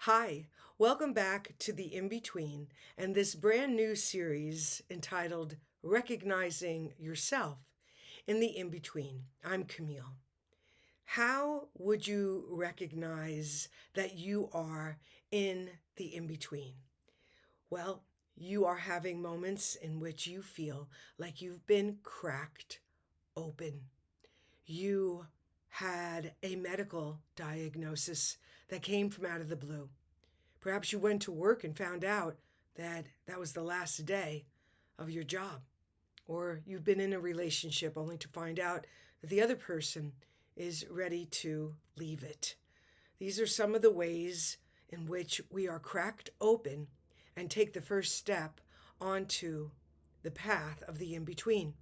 Hi, welcome back to The In Between and this brand new series entitled Recognizing Yourself in the In Between. I'm Camille. How would you recognize that you are in the in between? Well, you are having moments in which you feel like you've been cracked open. You had a medical diagnosis that came from out of the blue. Perhaps you went to work and found out that that was the last day of your job. Or you've been in a relationship only to find out that the other person is ready to leave it. These are some of the ways in which we are cracked open and take the first step onto the path of the in between.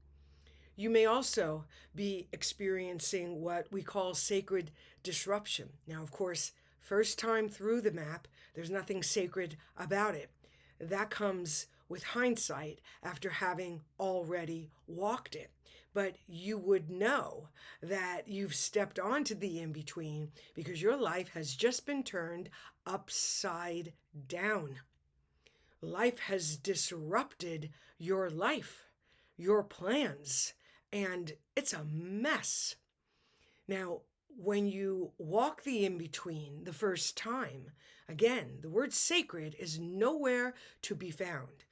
You may also be experiencing what we call sacred disruption. Now, of course, first time through the map, there's nothing sacred about it. That comes with hindsight after having already walked it. But you would know that you've stepped onto the in between because your life has just been turned upside down. Life has disrupted your life, your plans, and it's a mess. Now, when you walk the in between the first time, again, the word sacred is nowhere to be found.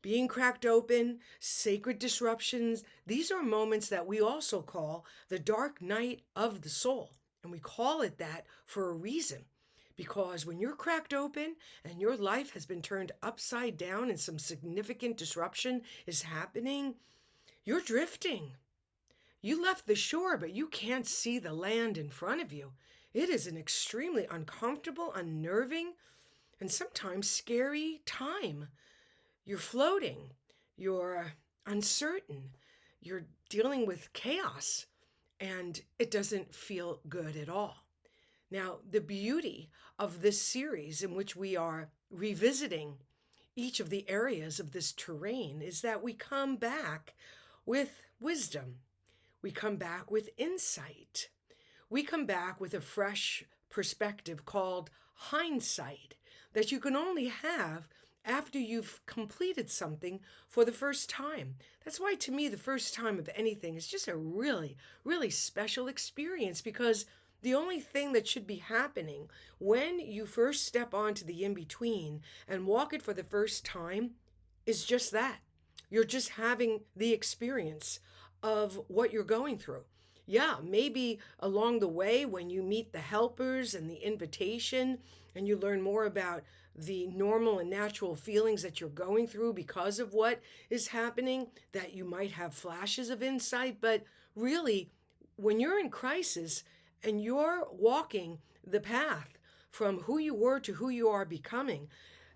Being cracked open, sacred disruptions, these are moments that we also call the dark night of the soul. And we call it that for a reason. Because when you're cracked open and your life has been turned upside down and some significant disruption is happening, you're drifting. You left the shore, but you can't see the land in front of you. It is an extremely uncomfortable, unnerving, and sometimes scary time. You're floating, you're uncertain, you're dealing with chaos, and it doesn't feel good at all. Now, the beauty of this series, in which we are revisiting each of the areas of this terrain, is that we come back with wisdom. We come back with insight. We come back with a fresh perspective called hindsight that you can only have after you've completed something for the first time. That's why, to me, the first time of anything is just a really, really special experience because the only thing that should be happening when you first step onto the in between and walk it for the first time is just that. You're just having the experience of what you're going through. Yeah, maybe along the way when you meet the helpers and the invitation and you learn more about the normal and natural feelings that you're going through because of what is happening, that you might have flashes of insight. But really, when you're in crisis and you're walking the path from who you were to who you are becoming,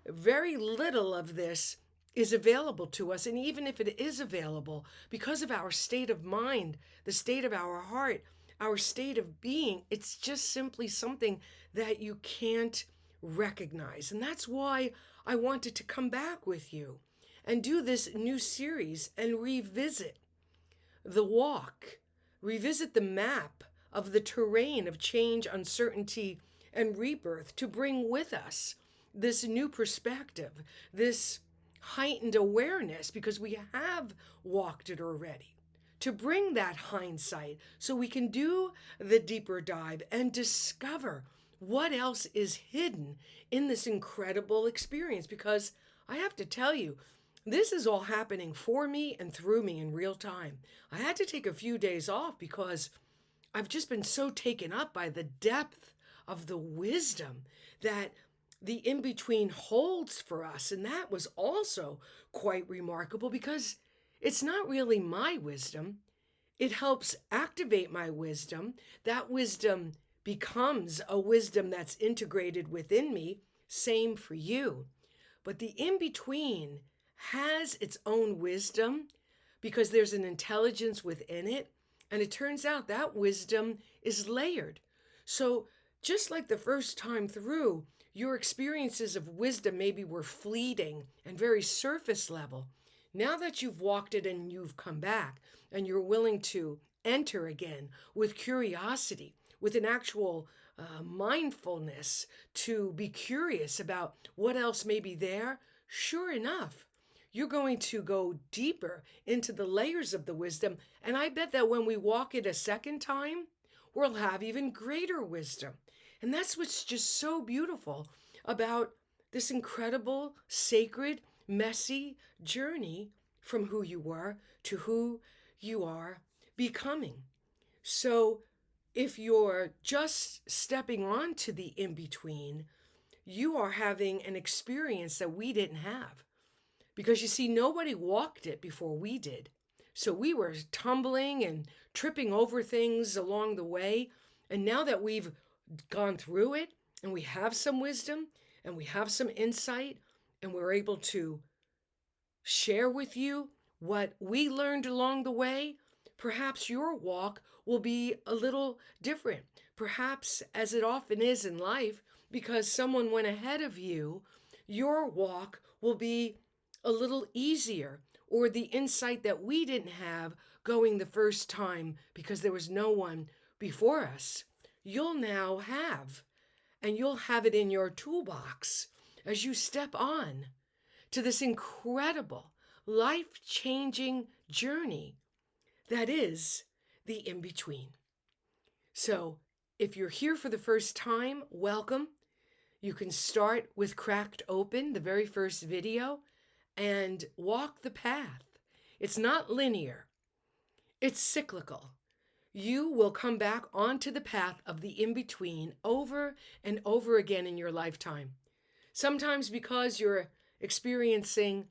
very little of this is available to us. And even if it is available, because of our state of mind, the state of our heart, our state of being, it's just simply something that you can't recognize. And that's why I wanted to come back with you and do this new series and revisit the walk, revisit the map of the terrain of change, uncertainty, and rebirth to bring with us this new perspective, this heightened awareness, because we have walked it already, to bring that hindsight so we can do the deeper dive and discover what else is hidden in this incredible experience. Because I have to tell you, this is all happening for me and through me in real time. I had to take a few days off because I've just been so taken up by the depth of the wisdom that the in between holds for us. And that was also quite remarkable because it's not really my wisdom. It helps activate my wisdom. That wisdom becomes a wisdom that's integrated within me. Same for you. But the in between has its own wisdom because there's an intelligence within it. And it turns out that wisdom is layered. So just like the first time through, your experiences of wisdom maybe were fleeting and very surface level. Now that you've walked it and you've come back and you're willing to enter again with curiosity, with an actual mindfulness to be curious about what else may be there, sure enough, you're going to go deeper into the layers of the wisdom. And I bet that when we walk it a second time, we'll have even greater wisdom. And that's what's just so beautiful about this incredible, sacred, messy journey from who you were to who you are becoming. So if you're just stepping onto the in between, you are having an experience that we didn't have. Because you see, nobody walked it before we did. So we were tumbling and tripping over things along the way. And now that we've gone through it and we have some wisdom and we have some insight and we're able to share with you what we learned along the way, perhaps your walk will be a little different. Perhaps, as it often is in life, because someone went ahead of you, your walk will be a little easier, or the insight that we didn't have going the first time because there was no one before us, you'll now have, and you'll have it in your toolbox as you step on to this incredible, life-changing journey that is the in-between. So if you're here for the first time, welcome. You can start with Cracked Open, the very first video, and walk the path. It's not linear. It's cyclical. You will come back onto the path of the in-between over and over again in your lifetime. Sometimes because you're experiencing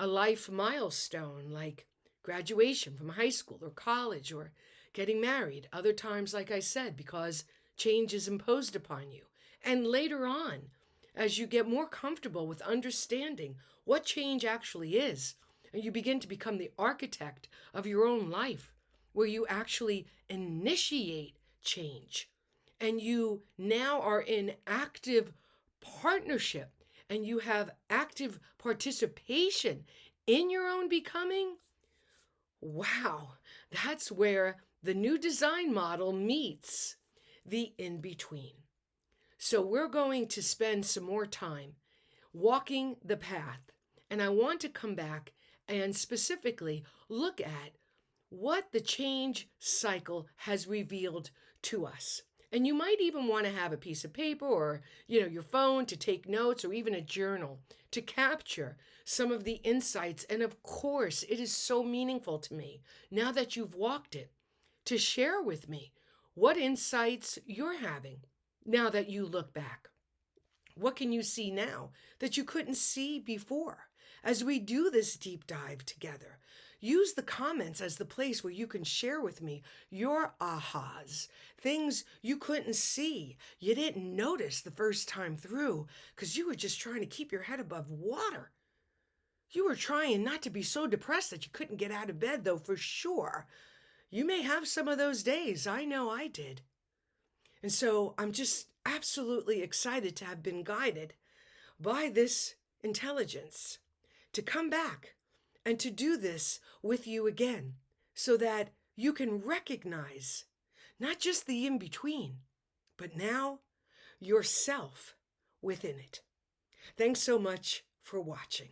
a life milestone like graduation from high school or college or getting married. Other times, like I said, because change is imposed upon you. And later on, as you get more comfortable with understanding what change actually is, and you begin to become the architect of your own life, where you actually initiate change, and you now are in active partnership, and you have active participation in your own becoming, wow, that's where the new design model meets the in-between. So we're going to spend some more time walking the path. And I want to come back and specifically look at what the change cycle has revealed to us. And you might even want to have a piece of paper or, your phone to take notes, or even a journal to capture some of the insights. And of course, it is so meaningful to me, now that you've walked it, to share with me what insights you're having now that you look back. What can you see now that you couldn't see before? As we do this deep dive together, use the comments as the place where you can share with me your ahas, things you couldn't see, you didn't notice the first time through because you were just trying to keep your head above water. You were trying not to be so depressed that you couldn't get out of bed, though, for sure. You may have some of those days. I know I did. And so I'm just absolutely excited to have been guided by this intelligence to come back and to do this with you again, so that you can recognize not just the in-between, but now yourself within it. Thanks so much for watching.